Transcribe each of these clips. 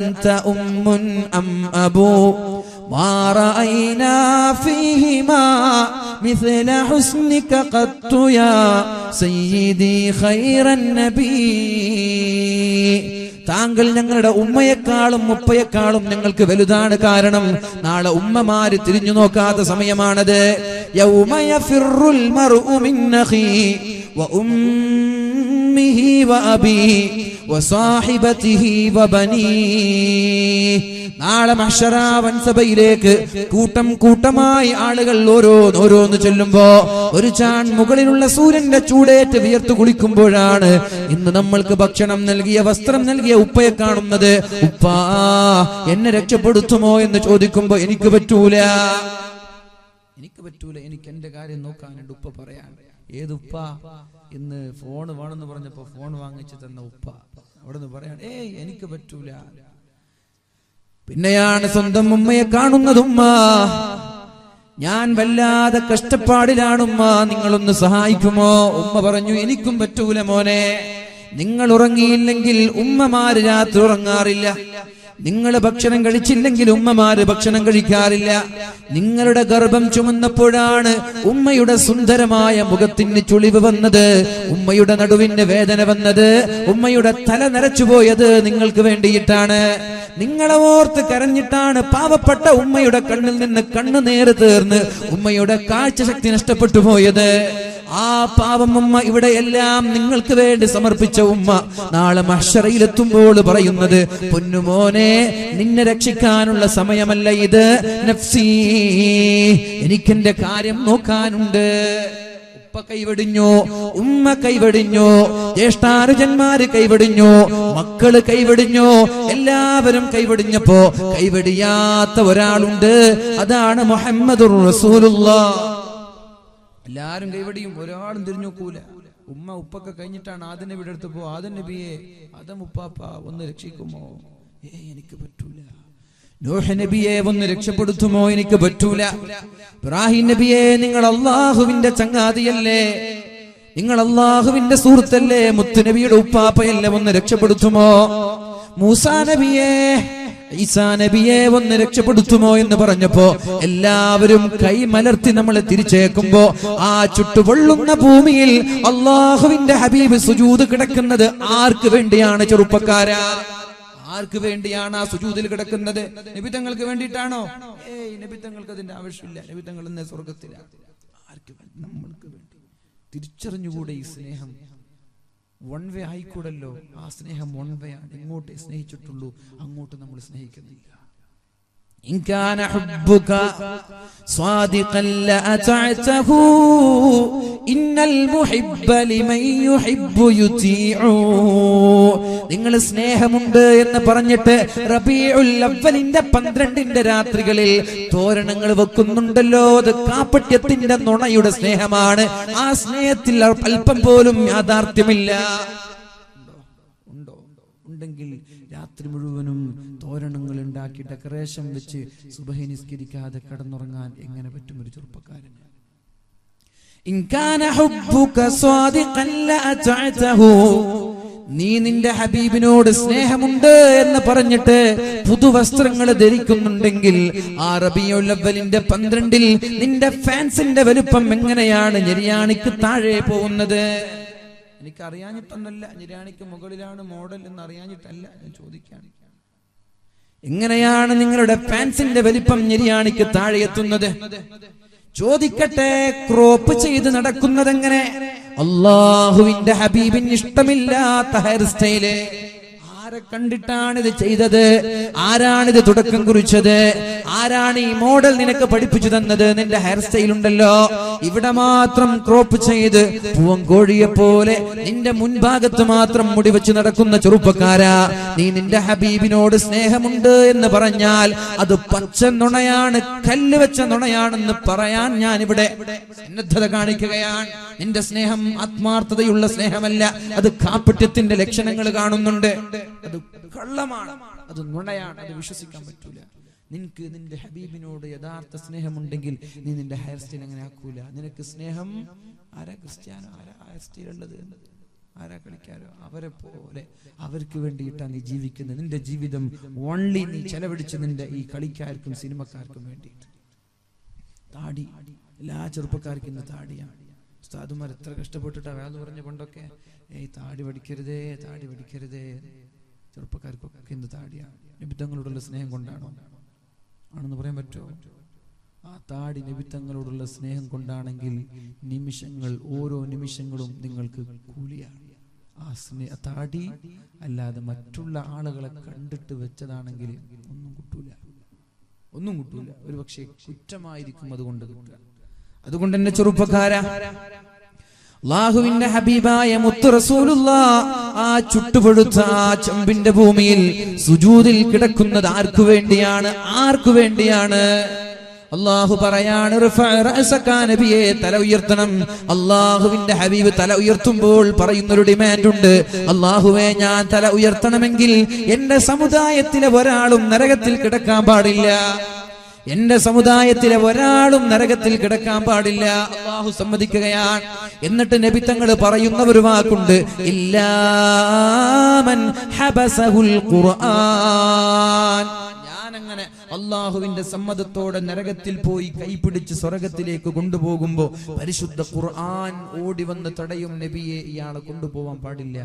أنت أم أم أبو ما رأينا فيهما مثل حسنك قط يا سيدي خير النبي താങ്കൾ ഞങ്ങളുടെ ഉമ്മയെക്കാളും ഉപ്പയെക്കാളും ഞങ്ങൾക്ക് വലുതാണ്. കാരണം നാളെ ഉമ്മമാര് തിരിഞ്ഞു നോക്കാത്ത സമയമാണത്. യൗമ യഫിറുൽ മർഉ മിൻ അഖീഹി വ ഉമ്മിഹി വ അബീഹി വ സാഹിബതിഹി വ ബനീഹി. നാളെ മഹ്ശറ വൻസഭയിലേക്ക് കൂട്ടം കൂട്ടമായി ആളുകൾ ഓരോന്ന് ചെല്ലുമ്പോ ഒരു ചാൺ മുകളിലുള്ള സൂര്യന്റെ ചൂടേറ്റ് വിയർത്തു കുളിക്കുമ്പോഴാണ് ഇന്ന് നമ്മൾക്ക് ഭക്ഷണം നൽകിയ വസ്ത്രം നൽകിയ ഉപ്പയെ കാണുന്നത്. ഉപ്പാ എന്നെ രക്ഷപ്പെടുത്തുമോ എന്ന് ചോദിക്കുമ്പോ എനിക്ക് പറ്റൂല, എനിക്ക് എന്റെ കാര്യം നോക്കാനുണ്ട്. ഉപ്പ പറയാൻ ഏതുപ്പ? ഇന്ന് ഫോൺ വേണമെന്ന് പറഞ്ഞപ്പോ ഫോൺ വാങ്ങിച്ചു തന്ന ഉപ്പ അവിടെ നിന്ന് പറയാൻ എനിക്ക് പറ്റൂല. പിന്നെയാണ് സ്വന്തം ഉമ്മയെ കാണുന്നത്. ഉമ്മ ഞാൻ വല്ലാതെ കഷ്ടപ്പാടിലാണുമ്മ, നിങ്ങളൊന്ന് സഹായിക്കുമോ? ഉമ്മ പറഞ്ഞു എനിക്കും പറ്റൂല മോനെ. നിങ്ങൾ ഉറങ്ങിയില്ലെങ്കിൽ ഉമ്മമാര് രാത്രി ഉറങ്ങാറില്ല. നിങ്ങൾ ഭക്ഷണം കഴിച്ചില്ലെങ്കിൽ ഉമ്മമാര് ഭക്ഷണം കഴിക്കാറില്ല. നിങ്ങളുടെ ഗർഭം ചുമന്നപ്പോഴാണ് ഉമ്മയുടെ സുന്ദരമായ മുഖത്തിന് ചുളിവ് വന്നത്, ഉമ്മയുടെ നടുവിന് വേദന വന്നത്, ഉമ്മയുടെ തല നരച്ചുപോയത് നിങ്ങൾക്ക് വേണ്ടിയിട്ടാണ്. നിങ്ങളെ ഓർത്ത് കരഞ്ഞിട്ടാണ് പാവപ്പെട്ട ഉമ്മയുടെ കണ്ണിൽ നിന്ന് കണ്ണുനീര് തീർന്ന് ഉമ്മയുടെ കാഴ്ചശക്തി നഷ്ടപ്പെട്ടു പോയത്. ആ പാവം ഉമ്മ ഇവിടെ എല്ലാം നിങ്ങൾക്ക് വേണ്ടി സമർപ്പിച്ച ഉമ്മ നാളെ മഹ്ശറയിലെത്തുമ്പോൾ പറയുന്നത്, പൊന്നുമോനെ നിന്നെ രക്ഷിക്കാനുള്ള സമയമല്ല ഇത്, നഫ്സി എനിക്കെന്റെ കാര്യം നോക്കാനുണ്ട്. ഉപ്പ കൈവെടിഞ്ഞു, ഉമ്മ കൈവെടിഞ്ഞു, ജ്യേഷ്ഠാനുജന്മാര് കൈവെടിഞ്ഞു, മക്കള് കൈവെടിഞ്ഞു, എല്ലാവരും കൈവെടിഞ്ഞപ്പോ കൈവെടിയാത്ത ഒരാളുണ്ട്, അതാണ് മുഹമ്മദുർ റസൂലുള്ളാഹ്. എല്ലാരും കൈവടിയും, ഒരാളും തിരിഞ്ഞു നോക്കൂല. ഉമ്മ ഉപ്പൊക്കെ കഴിഞ്ഞിട്ടാണ് ആദം നബിയുടെ അടുത്ത് പോ, ആദം നബിയെ ആദം ഉപ്പാപ്പ ഒന്ന് രക്ഷിക്കുമോ? എനിക്ക് പറ്റൂല. നൂഹ് നബിയെ ഒന്ന് രക്ഷപ്പെടുത്തുമോ? എനിക്ക് പറ്റൂല. ഇബ്രാഹിം നബിയെ നിങ്ങൾ അള്ളാഹുവിന്റെ ചങ്ങാതിയല്ലേ, നിങ്ങൾ അള്ളാഹുവിന്റെ സുഹൃത്തല്ലേ, മുത്തുനബിയുടെ ഉപ്പാപ്പയല്ലേ, ഒന്ന് രക്ഷപ്പെടുത്തുമോ? മൂസാ നബിയെ ഈസാ നബിയെ ഒന്ന് രക്ഷപ്പെടുത്തുമോ എന്ന് പറഞ്ഞപ്പോ എല്ലാവരും കൈമലർത്തി നമ്മളെ തിരിച്ചേക്കുമ്പോ ആ ചുട്ടുപൊള്ളുന്ന ഭൂമിയിൽ അള്ളാഹുവിന്റെ ഹബീബ് സുജൂദ് കിടക്കുന്നത് ആർക്ക് വേണ്ടിയാണ്? ചെറുപ്പക്കാരാ, ആർക്ക് വേണ്ടിയാണ് ആ സുജൂദിൽ കിടക്കുന്നത്? നബിതങ്ങൾക്ക് വേണ്ടിയിട്ടാണോ? നബിതങ്ങൾക്ക് അതിന്റെ ആവശ്യമില്ല. നബിതങ്ങൾ ഇന്ന് സ്വർഗത്തിലാണ്. ആർക്ക് വേണ്ടി? നമ്മൾക്ക് വേണ്ടി. തിരിച്ചറിഞ്ഞുകൂടെ ഈ സ്നേഹം? വൺ വേ ആയിക്കൂടല്ലോ. ആ സ്നേഹം വൺ വേ ആണ്. ഇങ്ങോട്ടേ സ്നേഹിച്ചിട്ടുള്ളൂ, അങ്ങോട്ട് നമ്മൾ സ്നേഹിക്കുന്നില്ല. നിങ്ങൾ സ്നേഹമുണ്ട് എന്ന് പറഞ്ഞിട്ട് റബീഉൽ അവ്വലിന്റെ 12 രാത്രികളിൽ തോരണങ്ങൾ വെക്കുന്നുണ്ടല്ലോ, അത് കാപ്പട്യത്തിന്റെ നുണയുടെ സ്നേഹമാണ്. ആ സ്നേഹത്തിൽ അല്പം പോലും യാഥാർത്ഥ്യമില്ല. ഉണ്ടെങ്കിൽ രാത്രി മുഴുവനും തോരണങ്ങൾ ഉണ്ടാക്കി ഡെക്കറേഷൻ വെച്ച് സുബഹി നിസ്കരിക്കാതെ കിടന്നുറങ്ങാൻ എങ്ങനെ പറ്റും ഒരു ചെറുപ്പക്കാരന്? നീ നിന്റെ ഹബീബിനോട് സ്നേഹമുണ്ട് എന്ന് പറഞ്ഞിട്ട് പുതുവസ്ത്രങ്ങൾ ധരിക്കുന്നുണ്ടെങ്കിൽ ആ റബീഉൽ അവ്വലിന്റെ 12 നിന്റെ ഫാൻസിന്റെ വലുപ്പം എങ്ങനെയാണ് ഞെരിയാണിക്ക് താഴെ പോകുന്നത്? എനിക്ക് അറിയാഞ്ഞിട്ടൊന്നല്ല, ഞെരിയാണിക്ക് മുകളിലാണ് മോഡൽ എന്ന് അറിയാഞ്ഞിട്ടല്ല ഞാൻ ചോദിക്കാണ്. എങ്ങനെയാണ് നിങ്ങളുടെ ഫാൻസിന്റെ വലിപ്പം ഞെരിയാണിക്ക് താഴെ എത്തുന്നത്? ചോദിക്കട്ടെ, ക്രോപ്പ് ചെയ്ത് നടക്കുന്നത് എങ്ങനെ? അള്ളാഹുവിന്റെ ഹബീബിന് ഇഷ്ടമില്ലാത്ത ഹെയർ സ്റ്റൈല്. ആരെ കണ്ടിട്ടാണ് ഇത് ചെയ്തത്? ആരാണിത് തുടക്കം കുറിച്ചത്? ആരാണ് ഈ മോഡൽ നിനക്ക് പഠിപ്പിച്ചു തന്നത്? നിന്റെ ഹെയർ സ്റ്റൈൽ ഉണ്ടല്ലോ, ഇവിടെ മാത്രം ക്രോപ്പ് ചെയ്ത് പൂവൻകോഴിയെ പോലെ നിന്റെ മുൻഭാഗത്ത് മാത്രം മുടി വെച്ച് നടക്കുന്ന ചെറുപ്പക്കാരാ, നീ നിന്റെ ഹബീബിനോട് സ്നേഹമുണ്ട് എന്ന് പറഞ്ഞാൽ അത് പച്ച നുണയാണ്, കല്ല് വെച്ച നുണയാണെന്ന് പറയാൻ ഞാൻ ഇവിടെ സന്നദ്ധത കാണിക്കുകയാണ്. നിന്റെ സ്നേഹം ആത്മാർത്ഥതയുള്ള സ്നേഹമല്ല, അത് കാപ്പട്യത്തിന്റെ ലക്ഷണങ്ങൾ കാണുന്നുണ്ട്. അത് കള്ളമാണ്, അത് നുണയാണ്, അത് വിശ്വസിക്കാൻ പറ്റൂല. നിനക്ക് നിന്റെ ഹബീബിനോട് യഥാർത്ഥ സ്നേഹമുണ്ടെങ്കിൽ നീ നിന്റെ ഹെയർ സ്റ്റൈൽ അങ്ങനെ ആക്കൂല. നിനക്ക് സ്നേഹം ആരാ? ക്രിസ്ത്യാനോ? ആരാ ഹെയർ സ്റ്റൈൽ ഉള്ളത്? ആരാ കളിക്കാരോ അവരെ പോലെ അവർക്ക് വേണ്ടിയിട്ടാണ് നീ ജീവിക്കുന്നത്. നിന്റെ ജീവിതം ഓൺലി നീ ചെലവഴിച്ച് നിന്റെ ഈ കളിക്കാർക്കും സിനിമക്കാർക്കും വേണ്ടിയിട്ട്. താടി എല്ലാ ചെറുപ്പക്കാർക്കും ഇന്ന് താടിയാണ്. ഉസ്താദുമാർ എത്ര കഷ്ടപ്പെട്ടിട്ടാ വേദ പറഞ്ഞ കൊണ്ടൊക്കെ താടി പഠിക്കരുതേ, താടി പഠിക്കരുതേ. ചെറുപ്പക്കാർക്കൊക്കെ ഇന്ന് താടിയാണ്. നിബിത്തങ്ങളോടുള്ള സ്നേഹം കൊണ്ടാണോ? ആണെന്ന് പറയാൻ പറ്റുമോ? ആ താടി നിബിത്തങ്ങളോടുള്ള സ്നേഹം കൊണ്ടാണെങ്കിൽ നിമിഷങ്ങൾ, ഓരോ നിമിഷങ്ങളും നിങ്ങൾക്ക് കൂലിയാണ്. ആ താടി അല്ലാതെ മറ്റുള്ള ആളുകളെ കണ്ടിട്ട് വെച്ചതാണെങ്കിൽ ഒന്നും കിട്ടൂല, ഒന്നും കിട്ടൂല. ഒരു പക്ഷേ കുറ്റമായിരിക്കും അതുകൊണ്ട് കിട്ടുക. അതുകൊണ്ട് എന്നെ ചെറുപ്പക്കാരാ, അല്ലാഹുവിന്റെ ഹബീബായ മുത്ത് റസൂലുള്ളാഹ് ആ ചുട്ടുപൊടുത്ത ആ ചെമ്പിന്റെ ഭൂമിയിൽ സുജൂദിൽ കിടക്കുന്നത് ആർക്കു വേണ്ടിയാണ്? ആർക്കു വേണ്ടിയാണ്? അല്ലാഹു പറയാണ്, നബിയെ തല ഉയർത്തണം. അല്ലാഹുവിന്റെ ഹബീബ് തല ഉയർത്തുമ്പോൾ പറയുന്നൊരു ഡിമാൻഡ് ഉണ്ട്. അല്ലാഹുവേ, ഞാൻ തല ഉയർത്തണമെങ്കിൽ എന്റെ സമുദായത്തിലെ ഒരാളും നരകത്തിൽ കിടക്കാൻ പാടില്ല. എന്റെ സമുദായത്തിലെ ഒരാളും നരകത്തിൽ കിടക്കാൻ പാടില്ല. അല്ലാഹു സമ്മതിക്കുകയാണ്. എന്നിട്ട് നബി തങ്ങൾ പറയുന്ന ഒരു വാക്കുണ്ട്, ഇല്ലാ മൻ ഹബസഹുൽ ഖുർആൻ. ഞാനങ്ങനെ അല്ലാഹുവിന്റെ സമ്മതത്തോടെ നരകത്തിൽ പോയി കൈപിടിച്ച് സ്വർഗത്തിലേക്ക് കൊണ്ടുപോകുമ്പോ പരിശുദ്ധ ഖുർആൻ ഓടി വന്ന് തടയും, നബിയെ ഇയാളെ കൊണ്ടുപോവാൻ പാടില്ല.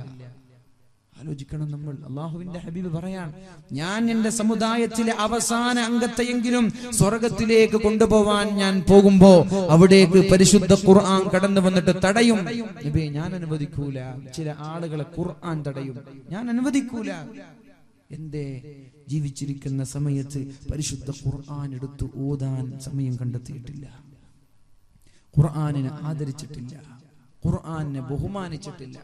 ആലോചിക്കണം നമ്മൾ. അല്ലാഹുവിന്റെ ഹബീബ് പറയാൻ, ഞാൻ എന്റെ സമുദായത്തിലെ അവസാന അംഗത്തെയെങ്കിലും സ്വർഗത്തിലേക്ക് കൊണ്ടുപോവാൻ ഞാൻ പോകുമ്പോ അവിടേക്ക് പരിശുദ്ധ ഖുർആൻ കടന്നു വന്നിട്ട് തടയും. നബിയെ, ഞാൻ അനുവദിക്കൂല. ചില ആളുകളെ ഖുർആൻ തടയും, ഞാൻ അനുവദിക്കൂല. എന്തേ? ജീവിച്ചിരിക്കുന്ന സമയത്ത് പരിശുദ്ധ ഖുർആൻ എടുത്ത് ഓതാൻ സമയം കണ്ടെത്തിയിട്ടില്ല, ഖുർആനിനെ ആദരിച്ചിട്ടില്ല, ഖുർആനെ ബഹുമാനിച്ചിട്ടില്ല.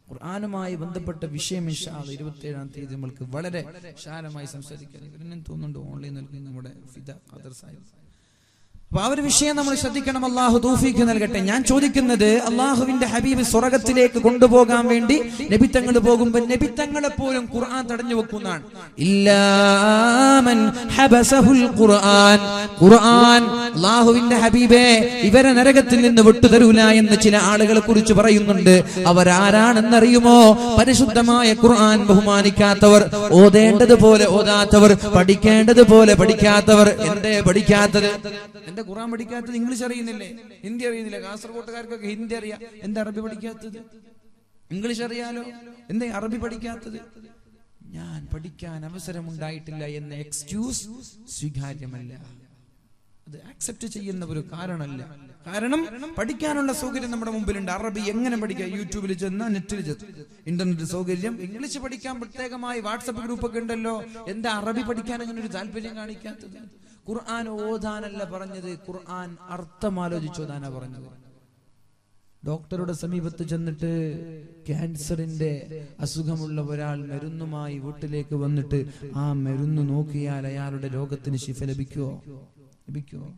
ഖുർആനുമായി ബന്ധപ്പെട്ട വിഷയം ഇൻഷാ അല്ലാഹ് 27-ാം തീയതി നമ്മൾക്ക് വളരെ വിശാലമായി സംസാരിക്കാൻ തോന്നുന്നുണ്ട്. ഓൺലൈൻ നൽകുന്ന നമ്മുടെ ഫിദ ഖദർ സാഹിബ്. അപ്പൊ ആ ഒരു വിഷയം നമ്മൾ ശ്രദ്ധിക്കണം. അല്ലാഹു തൗഫീഖ് നൽകട്ടെ. ഞാൻ ചോദിക്കുന്നത്, അല്ലാഹുവിന്റെ ഹബീബ് സ്വർഗത്തിലേക്ക് കൊണ്ടുപോകാൻ വേണ്ടി നബിത്തങ്ങൾ പോകുമ്പോൾ നബിത്തങ്ങളെ പോലും ഖുർആൻ തടഞ്ഞു വെക്കുന്നതാണ്. ഇല്ലാ മൻ ഹബസഹുൽ ഖുർആൻ. ഖുർആൻ അല്ലാഹുവിന്റെ ഹബീബേ ഇവരെ നരകത്തിൽ നിന്ന് വിട്ടുതരൂല എന്ന് ചില ആളുകളെ കുറിച്ച് പറയുന്നുണ്ട്. അവരാരാണെന്നറിയുമോ? പരിശുദ്ധമായ ഖുർആൻ ബഹുമാനിക്കാത്തവർ, ഓതേണ്ടതുപോലെ ഓതാത്തവർ, പഠിക്കേണ്ടതുപോലെ പഠിക്കാത്തവർ. എന്തേ പഠിക്കാത്തത്? എന്റെ ഖുർആൻ പഠിക്കാത്തത്? ഇംഗ്ലീഷ് അറിയുന്നില്ലേ? ഹിന്ദി അറിയുന്നില്ല? കാസർഗോട്ടുകാർക്കൊക്കെ ഹിന്ദി അറിയാം, എന്താ അറബി പഠിക്കാത്തത്? ഇംഗ്ലീഷ് അറിയാലോ, എന്തേ അറബി പഠിക്കാത്തത്? ഞാൻ പഠിക്കാൻ അവസരമുണ്ടായിട്ടില്ല എന്ന എക്സ്ക്യൂസ് സ്വീകാര്യമല്ല, അത് ആക്സെപ്റ്റ് ചെയ്യുന്ന ഒരു കാരണമല്ല. കാരണം പഠിക്കാനുള്ള സൗകര്യം നമ്മുടെ മുമ്പിലുണ്ട്. അറബി എങ്ങനെ പഠിക്കാം? യൂട്യൂബിൽ ചെന്ന്, നെറ്റിൽ ചെന്ന്, ഇന്റർനെറ്റ് സൗകര്യം. ഇംഗ്ലീഷ് പഠിക്കാൻ പ്രത്യേകമായി വാട്സപ്പ് ഗ്രൂപ്പൊക്കെ ഉണ്ടല്ലോ. എന്താ അറബി പഠിക്കാൻ അങ്ങനെ ഒരു താല്പര്യം കാണിക്കാത്തത്? ഖുർആൻ ഓതാനല്ല പറഞ്ഞത്, ഖുർആൻ അർത്ഥം ആലോചിച്ചോതാനാ പറഞ്ഞത്. ഡോക്ടറുടെ സമീപത്ത് ചെന്നിട്ട് ക്യാൻസറിന്റെ അസുഖമുള്ള ഒരാൾ മരുന്നുമായി വീട്ടിലേക്ക് വന്നിട്ട് ആ മരുന്ന് നോക്കിയാൽ അയാളുടെ രോഗത്തിന് ശിഫ ലഭിക്കുമോ? ലഭിക്കുമോ?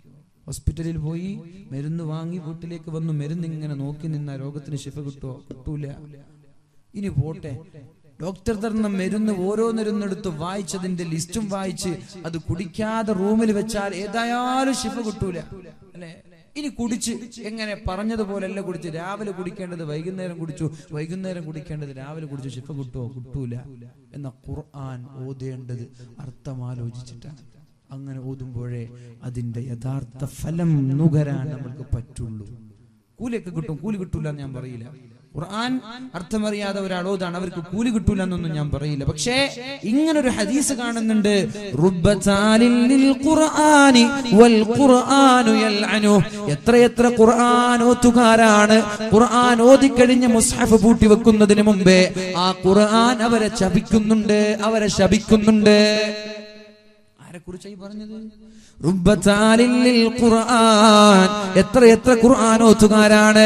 ഹോസ്പിറ്റലിൽ പോയി മരുന്ന് വാങ്ങി വീട്ടിലേക്ക് വന്നു, മരുന്ന് ഇങ്ങനെ നോക്കി നിന്ന രോഗത്തിന് ശിഫ കിട്ടുമോ? കിട്ടൂല. ഇനി പോട്ടെ, ഡോക്ടർ തരുന്ന മരുന്ന് ഓരോന്നിരുന്നെടുത്ത് വായിച്ചതിന്റെ ലിസ്റ്റും വായിച്ച് അത് കുടിക്കാതെ റൂമിൽ വെച്ചാൽ ഏതായാലും ശിഫ കിട്ടൂല, അല്ലെ? ഇനി കുടിച്ച് എങ്ങനെ പറഞ്ഞതുപോലെയല്ല കുടിച്ച്, രാവിലെ കുടിക്കേണ്ടത് വൈകുന്നേരം കുടിച്ചു, വൈകുന്നേരം കുടിക്കേണ്ടത് രാവിലെ കുടിച്ചു, ശിഫ കിട്ടുമോ? കിട്ടൂല. എന്ന ഖുർആൻ ഓതേണ്ടത് അർത്ഥമാലോചിച്ചിട്ടാണ്. അങ്ങനെ ഓതുമ്പോഴേ അതിന്റെ യഥാർത്ഥ ഫലം നുകരാൻ നമ്മൾക്ക് പറ്റുള്ളൂ. കൂലിയൊക്കെ കിട്ടും, കൂലി കിട്ടൂല എന്ന് ഞാൻ പറയില്ല. ഖുർആൻ അർത്ഥമറിയാതെ ഒരാൾ ഓതാണ്, അവർക്ക് കൂലി കിട്ടൂല എന്നൊന്നും ഞാൻ പറയില്ല. പക്ഷേ ഇങ്ങനൊരു ഹദീസ് കാണുന്നുണ്ട്, എത്രയെത്ര ഖുർആൻ ഓത്തുകാരാണ് ഖുർആൻ ഓതിക്കഴിഞ്ഞ് മുസ്ഹഫ് പൂട്ടി വെക്കുന്നതിന് മുമ്പേ ആ ഖുർആൻ അവരെ ശപിക്കുന്നുണ്ട്, അവരെ ശപിക്കുന്നുണ്ട്. ആരെക്കുറിച്ചായി പറഞ്ഞത്? എത്ര ഖുർആൻ ഓതുകാരാണ്.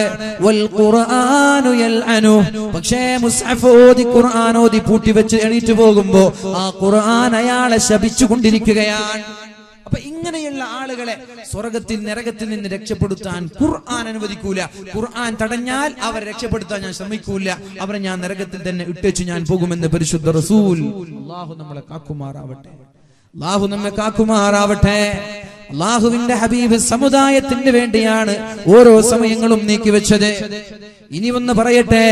പക്ഷേ മുസ്ഹഫ് ഓതി ഖുർആൻ ഓതി പൂട്ടി വെച്ച് എണീറ്റ് പോകുമ്പോ ആ ഖുർആൻ അയാളെ ശപിച്ചുകൊണ്ടിരിക്കുകയാണ്. അപ്പൊ ഇങ്ങനെയുള്ള ആളുകളെ സ്വർഗത്തിൽ നരകത്തിൽ നിന്ന് രക്ഷപ്പെടുത്താൻ ഖുർആൻ അനുവദിക്കൂല. ഖുർആൻ തടഞ്ഞാൽ അവരെ രക്ഷപ്പെടുത്താൻ ഞാൻ ശ്രമിക്കൂല, അവരെ ഞാൻ നരകത്തിൽ തന്നെ ഇട്ടേച്ചു ഞാൻ പോകുമെന്ന് പരിശുദ്ധ റസൂൽ. അല്ലാഹു നമ്മളെ കാക്കുമാറാവട്ടെ, അല്ലാഹു നമ്മെ കാക്കുമാറാവട്ടെ. അള്ളാഹുവിന്റെ ഹബീബ് സമുദായത്തിന് വേണ്ടിയാണ് ഓരോ സമയങ്ങളും നീക്കിവെച്ചത്. ഇനി ഒന്ന് പറയട്ടെ,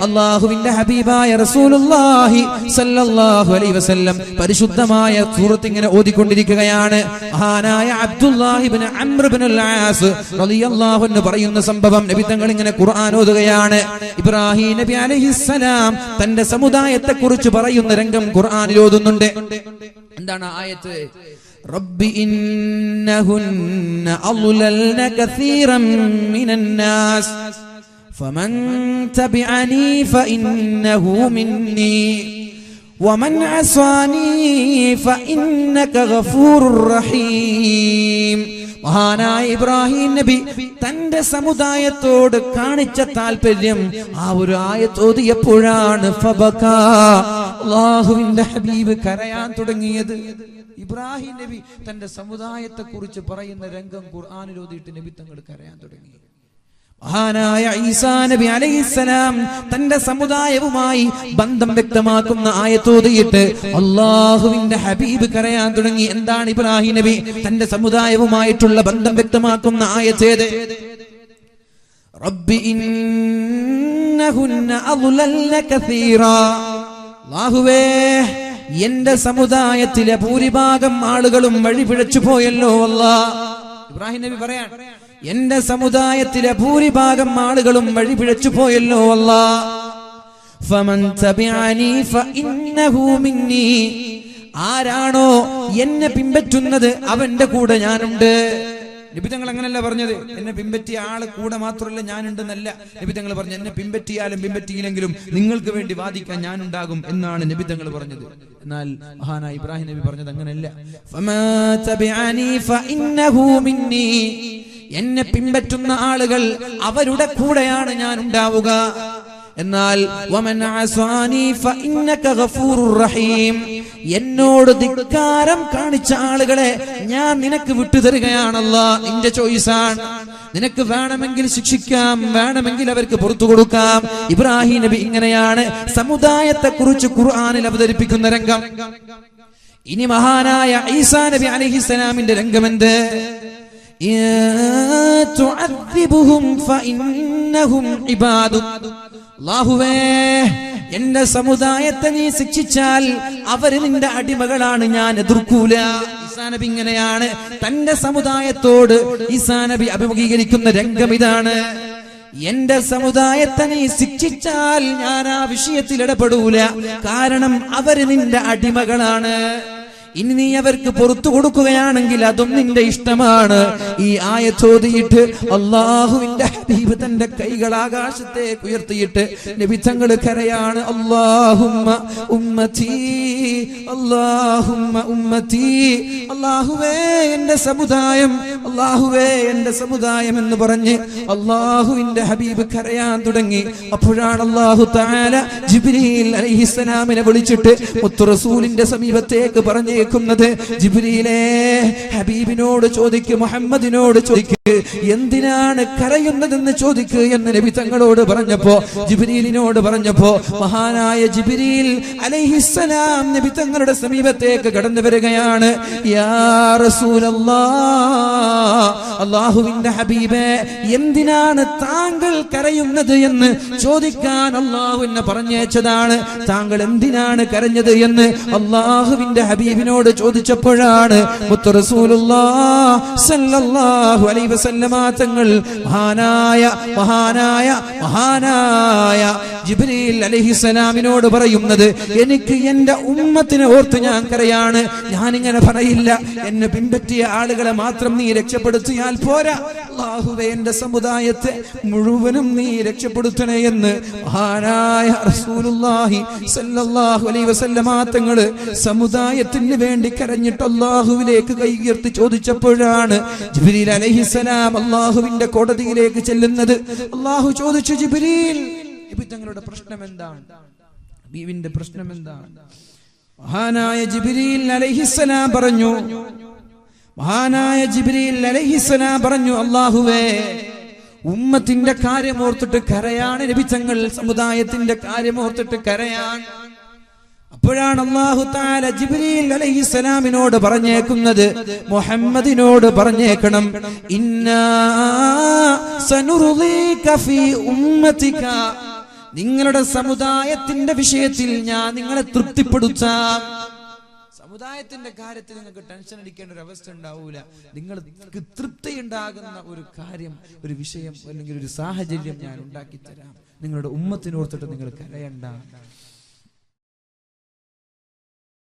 അള്ളാഹുവിന്റെ ഹബീബായ റസൂലുള്ളാഹി സ്വല്ലല്ലാഹു അലൈഹി വസല്ലം പരിശുദ്ധമായ സൂറത്ത് ഇങ്ങനെ ഓതിക്കൊണ്ടിരിക്കുകയാണ്. മഹാനായ അബ്ദുല്ലാഹി ഇബ്നു അംർ ഇബ്നുൽ ആസ് റളിയല്ലാഹു അൻഹു പറയുന്ന സംഭവം, നബി തങ്ങൾ ഇങ്ങനെ ഖുർആൻ ഓതുകയാണ്. ഇബ്രാഹിം നബി അലൈഹിസ്സലാം തന്റെ സമുദായത്തെ കുറിച്ച് പറയുന്ന രംഗം ഖുർആനിൽ ഓതുന്നുണ്ട്. എന്താണ് ആയത്ത്? റബ്ബി ഇന്നഹുന്ന അളലന കസീറൻ മിനന്നാസ് فمن تبعني فإنه مني ومن عصاني فإنك غفور رحيم. മഹാനായ ഇബ്രാഹിം നബി തന്റെ സമുദായത്തോട് കാണിച്ച താല്പര്യം ആ ഒരു ആയത്ത് ഓതിയപ്പോഴാണ് അല്ലാഹുവിന്റെ ഹബീബ് കരയാൻ തുടങ്ങിയത്. ഇബ്രാഹിം നബി തന്റെ സമുദായത്തെ കുറിച്ച് പറയുന്ന രംഗം ഖുർആനിൽ ഓതിയിട്ട് നബി തങ്ങൾ കരയാൻ തുടങ്ങി. മഹാനായ ഈസാ നബി അലൈഹിസ്സലാം തന്റെ സമുദായവുമായി ബന്ധം വ്യക്തമാക്കുന്ന ആയത്തോതിയിട്ട് അല്ലാഹുവിന്റെ ഹബീബ് കരയാൻ തുടങ്ങി. എന്താണ് ഇബ്രാഹിം നബി തന്റെ സമുദായവുമായിട്ടുള്ള ബന്ധം വ്യക്തമാക്കുന്ന ആയത്തേത്? റബ്ബി ഇന്നഹുന്ന അളലന കസീറാ. അല്ലാഹുവേ, എന്റെ സമുദായത്തിലെ ഭൂരിഭാഗം ആളുകളും വഴിപിഴച്ചു പോയല്ലോ അല്ലാഹ്. ഇബ്രാഹിം നബി പറയാൻ, എന്റെ സമുദായത്തിലെ ഭൂരിഭാഗം ആളുകളും വഴിപിഴച്ചു പോയല്ലോ അല്ലാഹ്. ഫമൻ തബിഅനി ഫഇന്നഹു മിന്നി. ആരാണോ എന്നെ പിൻപറ്റുന്നത് അവന്റെ കൂടെ ഞാനുണ്ട്. നബി തങ്ങൾ അങ്ങനല്ല പറഞ്ഞത്, എന്നെ പിൻപറ്റിയ ആള് കൂടെ മാത്രമല്ല ഞാനുണ്ടെന്നല്ല നബി തങ്ങൾ പറഞ്ഞു. എന്നെ പിൻപറ്റിയാലും പിൻപറ്റിയില്ലെങ്കിലും നിങ്ങൾക്ക് വേണ്ടി വാദിക്കാൻ ഞാനുണ്ടാകും എന്നാണ് നബി തങ്ങൾ പറഞ്ഞത്. എന്നാൽ മഹാനായ ഇബ്രാഹിം നബി പറഞ്ഞത് അങ്ങനെയല്ല. ഫമാ തബിഅനി ഫഇന്നഹു മിന്നി. എന്നെ പിൻപറ്റുന്ന ആളുകൾ അവരുടെ കൂടെയാണ് ഞാൻ ഉണ്ടാവുക. എന്നാൽ വമൻ അസാനി ഫഇന്നക ഗഫൂറുർ റഹീം. എന്നോട് ധിക്കാരം കാണിച്ച ആളുകളെ ഞാൻ നിനക്ക് വിട്ടുതരികയാണല്ലാഹ്. നിന്റെ ചോയ്സാണ്. നിനക്ക് വേണമെങ്കിൽ ശിക്ഷിക്കാം, വേണമെങ്കിൽ അവർക്ക് പുറത്തു കൊടുക്കാം. ഇബ്രാഹിം നബി ഇങ്ങനെയാണ് സമുദായത്തെ കുറിച്ച് ഖുർആനിൽ അവതരിപ്പിക്കുന്ന രംഗം. ഇനി മഹാനായ ഈസാ നബി അലൈഹിസ്സലാമിന്റെ രംഗമെന്ത്? അല്ലാഹുവേ, എന്റെ സമുദായത്തെ നീ ശിക്ഷിച്ചാൽ അവര് നിന്റെ അടിമകളാണ്, ഞാൻ എതിർക്കൂല. ഈസാ നബി ഇങ്ങനെയാണ് തന്റെ സമുദായത്തോട് ഈസാ നബി അഭിമുഖീകരിക്കുന്ന രംഗം ഇതാണ്. എന്റെ സമുദായത്തെ നീ ശിക്ഷിച്ചാൽ ഞാൻ ആ വിഷയത്തിൽ ഇടപെടൂല, കാരണം അവര് നിന്റെ അടിമകളാണ്. ഇനി നീ അവർക്ക് പുറത്തു കൊടുക്കുകയാണെങ്കിൽ അതും നിന്റെ ഇഷ്ടമാണ്. ഈ ആയത്തോതിയിട്ട് അല്ലാഹുവിന്റെ ഹബീബ് തന്റെ കൈകൾ ആകാശത്തേക്ക് ഉയർത്തിയിട്ട് നബി തങ്ങൾ കരയാണ്, അല്ലാഹുമ്മ ഉമ്മത്തി, അല്ലാഹുമ്മ ഉമ്മത്തി. അല്ലാഹുവേ എന്റെ സമുദായം, അല്ലാഹുവേ എന്റെ സമുദായം എന്ന് പറഞ്ഞ് അല്ലാഹുവിന്റെ ഹബീബ് കരയാൻ തുടങ്ങി. അപ്പോഴാണ് അല്ലാഹു തആല ജിബ്രീൽ അലൈഹിസ്സലാമിനെ വിളിച്ചിട്ട് മുത്തു റസൂലിന്റെ സമീപത്തേക്ക് പറഞ്ഞേക്കുന്നത്, ജിബ്രീലേ, ഹബീബിനോട് ചോദിക്ക്, മുഹമ്മദിനോട് ചോദിക്ക്, എന്തിനാണ് കരയുന്നതെന്ന് ചോദിക്ക് എന്ന് നബി തങ്ങളോട് പറഞ്ഞപ്പോ, ജിബ്രീലിനോട് പറഞ്ഞപ്പോ മഹാനായ ജിബ്രീൽ അലൈഹിസ്സലാം നബി തങ്ങളുടെ സമീപത്തേക്ക് കടന്നു വരികയാണ്. യാ റസൂലല്ലാഹ്, അല്ലാഹുവിന്റെ ഹബീബേ, എന്തിനാണ് താങ്കൾ കരയുന്നത് എന്ന് ചോദിക്കാൻ അല്ലാഹു എന്നെ പറഞ്ഞയച്ചതാണ്. താങ്കൾ എന്തിനാണ് കരഞ്ഞത് എന്ന് അല്ലാഹുവിന്റെ ഹബീബിനോട് ചോദിച്ചപ്പോഴാണ് മുത്ത് റസൂലുള്ളാഹി സ്വല്ലല്ലാഹു അലൈഹി വസല്ലമ തങ്ങൾ മഹാനായ ജിബ്രീൽ അലൈഹിസ്സലാമിനോട് പറയുന്നത്, എനിക്ക് എന്റെ ഉമ്മത്തിനെ ഓർത്ത് ഞാൻ കരയാണ്. ഞാനിങ്ങനെ പറയില്ല, എന്നെ പിൻപറ്റിയ ആളുകളെ മാത്രം നീ രക്ഷപ്പെടുത്തിയാൽ പോരാ, അല്ലാഹുവേ എന്റെ സമുദായത്തെ മുഴുവനും നീ രക്ഷപ്പെടുത്തണേ എന്ന് മഹാനായ റസൂലുള്ളാഹി സ്വല്ലല്ലാഹു അലൈഹി വസല്ലമ തങ്ങൾ സമുദായത്തിന് വേണ്ടി കരഞ്ഞിട്ട് അല്ലാഹുവിലേക്ക് കൈയുയർത്തി ചോദിച്ചപ്പോഴാണ് ജിബ്രീൽ അലൈഹിസ്സലാം അല്ലാഹുവിന്റെ കോടതിയിലേക്ക് ചെല്ലുന്നത്. അല്ലാഹു ചോദിച്ചു, ജിബ്രീൽ, തങ്ങളുടെ പ്രശ്നം എന്താണ്? ബീവിന്റെ പ്രശ്നം എന്താണ്? മഹാനായ ജിബ്രീൽ അലൈഹിസ്സലാം പറഞ്ഞു, അല്ലാഹുവേ, ഉമ്മത്തിന്റെ കാര്യമോർത്തിട്ട് കരയാണ് നബി തങ്ങൾ, സമുദായത്തിന്റെ കാര്യമോർത്തിട്ട് കരയാൻ. അപ്പോഴാണ് അല്ലാഹു തആല ജിബ്രീൽ അലൈഹിസ്സലാമിനോട് പറഞ്ഞേക്കുന്നത്, മുഹമ്മദിനോട് പറഞ്ഞേക്കണം, ഇന്നാ സനുർളീക ഫീ ഉമ്മതിക, നിങ്ങളുടെ സമുദായത്തിന്റെ വിഷയത്തിൽ ഞാൻ നിങ്ങളെ തൃപ്തിപ്പെടുത്താം. സമുദായത്തിന്റെ കാര്യത്തിൽ നിങ്ങൾക്ക് ടെൻഷൻ അടിക്കേണ്ട ഒരു അവസ്ഥ ഉണ്ടാവൂല. നിങ്ങൾക്ക് തൃപ്തി ഉണ്ടാകുന്ന ഒരു കാര്യം, ഒരു വിഷയം അല്ലെങ്കിൽ ഒരു സാഹചര്യം ഞാൻ ഉണ്ടാക്കി തരാം. നിങ്ങളുടെ ഉമ്മത്തിനോർത്തിട്ട് നിങ്ങൾ കരയണ്ട.